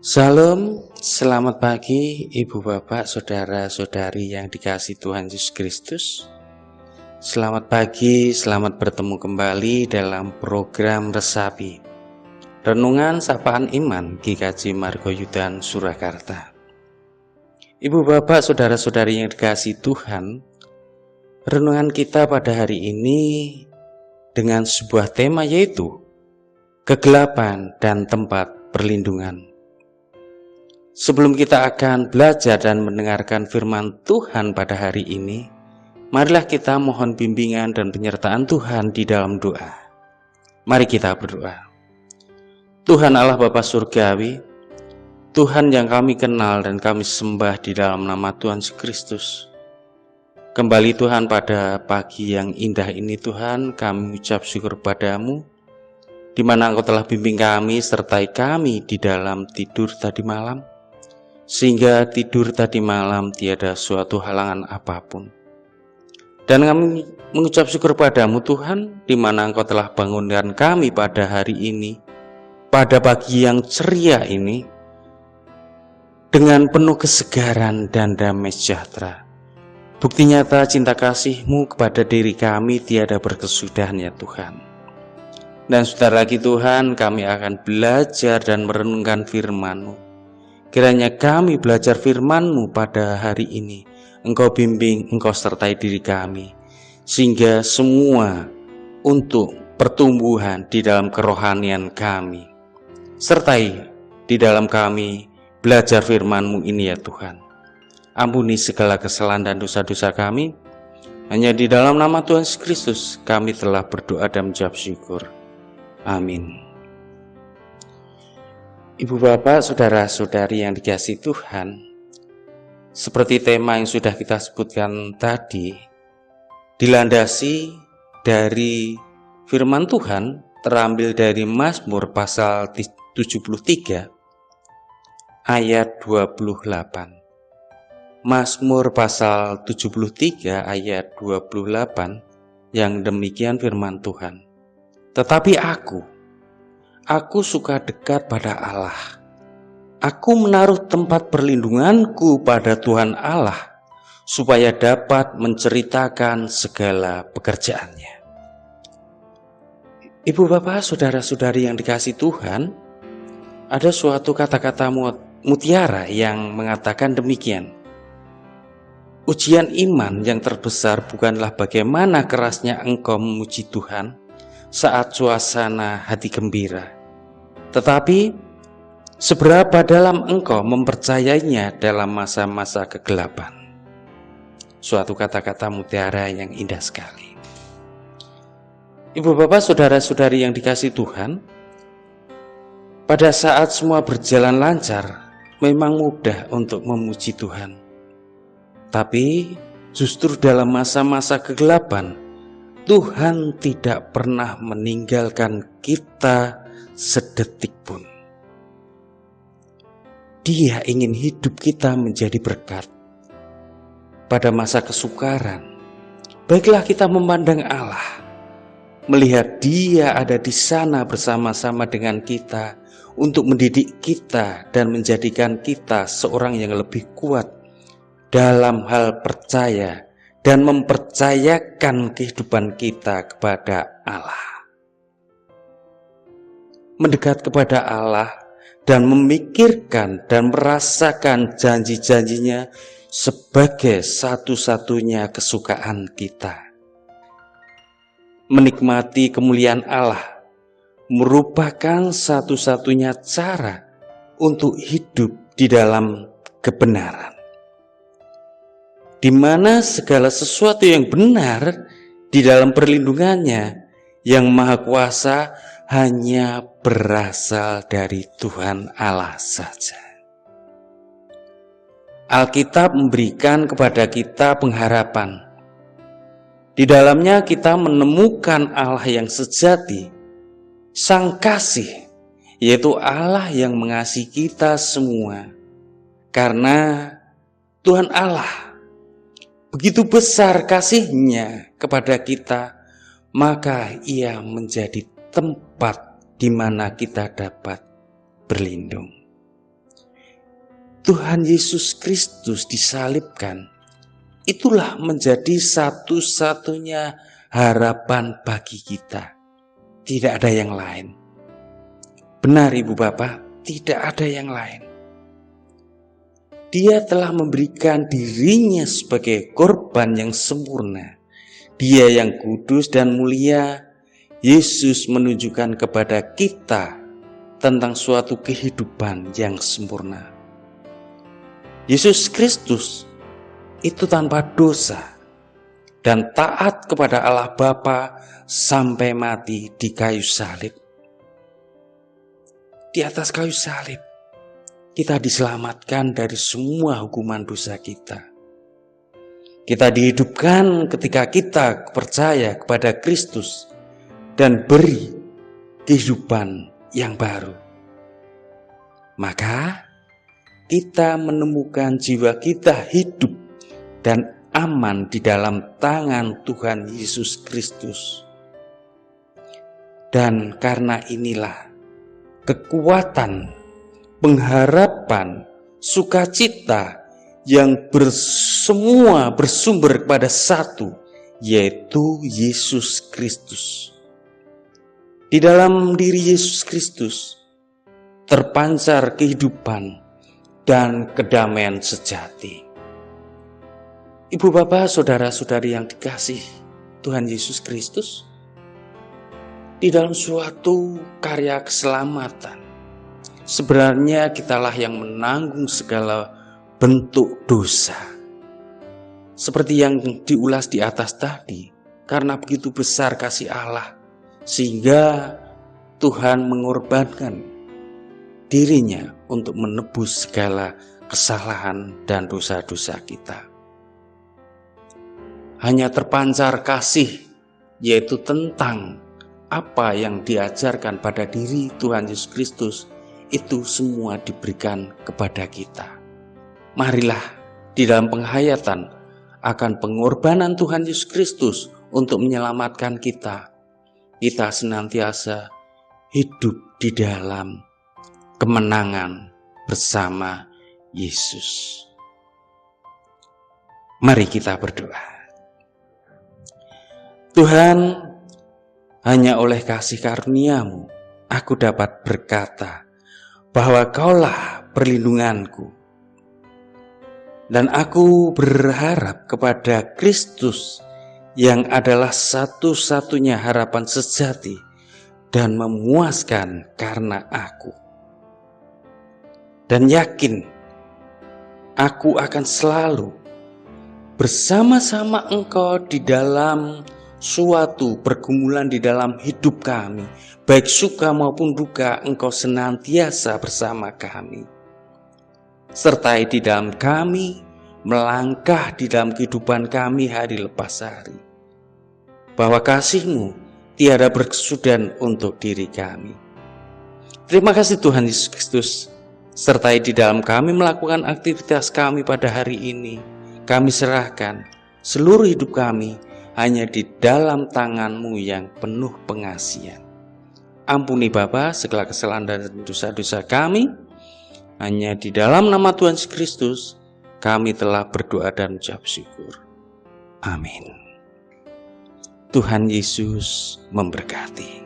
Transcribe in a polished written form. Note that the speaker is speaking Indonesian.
Salam, selamat pagi Ibu Bapak, Saudara-saudari yang dikasihi Tuhan Yesus Kristus. Selamat pagi, selamat bertemu kembali dalam program Resapi Renungan Sapaan Iman GKJ Margoyudan Surakarta. Ibu Bapak, Saudara-saudari yang dikasihi Tuhan, renungan kita pada hari ini dengan sebuah tema, yaitu kegelapan dan tempat perlindungan. Sebelum kita akan belajar dan mendengarkan firman Tuhan pada hari ini, marilah kita mohon bimbingan dan penyertaan Tuhan di dalam doa. Mari kita berdoa. Tuhan Allah Bapa Surgawi, Tuhan yang kami kenal dan kami sembah di dalam nama Tuhan Yesus Kristus. Kembali Tuhan, pada pagi yang indah ini Tuhan, kami ucap syukur padamu, di mana Engkau telah bimbing kami, sertai kami di dalam tidur tadi malam, sehingga tidur tadi malam tiada suatu halangan apapun. Dan kami mengucap syukur padamu Tuhan, di mana Engkau telah bangunkan kami pada hari ini, pada pagi yang ceria ini, dengan penuh kesegaran dan damai sejahtera. Bukti nyata cinta kasih-Mu kepada diri kami tiada berkesudahan ya Tuhan. Dan sebentar lagi Tuhan, kami akan belajar dan merenungkan firman-Mu. Kiranya kami belajar firman-Mu pada hari ini. Engkau bimbing, Engkau sertai diri kami, sehingga semua untuk pertumbuhan di dalam kerohanian kami. Sertai di dalam kami belajar firman-Mu ini ya Tuhan. Ampuni segala kesalahan dan dosa-dosa kami. Hanya di dalam nama Tuhan Yesus Kristus kami telah berdoa dan menjawab syukur. Amin. Ibu Bapak, Saudara-saudari yang dikasihi Tuhan, seperti tema yang sudah kita sebutkan tadi, dilandasi dari firman Tuhan terambil dari Mazmur pasal 73 ayat 28. Mazmur pasal 73 ayat 28 yang demikian firman Tuhan. Tetapi Aku suka dekat pada Allah. Aku menaruh tempat perlindunganku pada Tuhan Allah, supaya dapat menceritakan segala pekerjaannya. Ibu Bapak, Saudara-saudari yang dikasihi Tuhan, ada suatu kata-kata mutiara yang mengatakan demikian. Ujian iman yang terbesar bukanlah bagaimana kerasnya engkau memuji Tuhan saat suasana hati gembira, tetapi seberapa dalam engkau mempercayainya dalam masa-masa kegelapan. Suatu kata-kata mutiara yang indah sekali. Ibu Bapak, Saudara-saudari yang dikasihi Tuhan, pada saat semua berjalan lancar, memang mudah untuk memuji Tuhan. Tapi justru dalam masa-masa kegelapan, Tuhan tidak pernah meninggalkan kita sedetik pun. Dia ingin hidup kita menjadi berkat. Pada masa kesukaran, baiklah kita memandang Allah, melihat Dia ada di sana bersama-sama dengan kita untuk mendidik kita dan menjadikan kita seorang yang lebih kuat dalam hal percaya dan mempercayakan kehidupan kita kepada Allah. Mendekat kepada Allah dan memikirkan dan merasakan janji-janjinya sebagai satu-satunya kesukaan kita. Menikmati kemuliaan Allah merupakan satu-satunya cara untuk hidup di dalam kebenaran, di mana segala sesuatu yang benar di dalam perlindungannya yang Maha Kuasa hanya berasal dari Tuhan Allah saja. Alkitab memberikan kepada kita pengharapan. Di dalamnya kita menemukan Allah yang sejati, Sang Kasih, yaitu Allah yang mengasihi kita semua. Karena Tuhan Allah begitu besar kasih-Nya kepada kita, maka Ia menjadi tempat di mana kita dapat berlindung. Tuhan Yesus Kristus disalibkan, itulah menjadi satu-satunya harapan bagi kita. Tidak ada yang lain. Benar Ibu Bapak, tidak ada yang lain. Dia telah memberikan dirinya sebagai korban yang sempurna. Dia yang kudus dan mulia. Yesus menunjukkan kepada kita tentang suatu kehidupan yang sempurna. Yesus Kristus itu tanpa dosa dan taat kepada Allah Bapa sampai mati di kayu salib. Di atas kayu salib kita diselamatkan dari semua hukuman dosa kita. Kita dihidupkan ketika kita percaya kepada Kristus dan beri kehidupan yang baru. Maka kita menemukan jiwa kita hidup dan aman di dalam tangan Tuhan Yesus Kristus. Dan karena inilah kekuatan, pengharapan, sukacita yang semua bersumber kepada satu, yaitu Yesus Kristus. Di dalam diri Yesus Kristus terpancar kehidupan dan kedamaian sejati. Ibu bapak, saudara-saudari yang dikasih Tuhan Yesus Kristus, di dalam suatu karya keselamatan, sebenarnya kitalah yang menanggung segala bentuk dosa. Seperti yang diulas di atas tadi, karena begitu besar kasih Allah, sehingga Tuhan mengorbankan dirinya untuk menebus segala kesalahan dan dosa-dosa kita. Hanya terpancar kasih, yaitu tentang apa yang diajarkan pada diri Tuhan Yesus Kristus, itu semua diberikan kepada kita. Marilah di dalam penghayatan akan pengorbanan Tuhan Yesus Kristus untuk menyelamatkan kita, kita senantiasa hidup di dalam kemenangan bersama Yesus. Mari kita berdoa. Tuhan, hanya oleh kasih karunia-Mu aku dapat berkata bahwa Kaulah perlindunganku. Dan aku berharap kepada Kristus yang adalah satu-satunya harapan sejati dan memuaskan karena aku. Dan yakin aku akan selalu bersama-sama Engkau di dalam suatu pergumulan di dalam hidup kami, baik suka maupun duka. Engkau senantiasa bersama kami, sertai di dalam kami, melangkah di dalam kehidupan kami hari lepas hari, bahwa kasih-Mu tiada berkesudahan untuk diri kami. Terima kasih Tuhan Yesus Kristus, sertai di dalam kami melakukan aktivitas kami pada hari ini. Kami serahkan seluruh hidup kami hanya di dalam tangan-Mu yang penuh pengasihan. Ampuni Bapa segala kesalahan dan dosa-dosa kami. Hanya di dalam nama Tuhan Yesus Kristus kami telah berdoa dan mengucap syukur. Amin. Tuhan Yesus memberkati.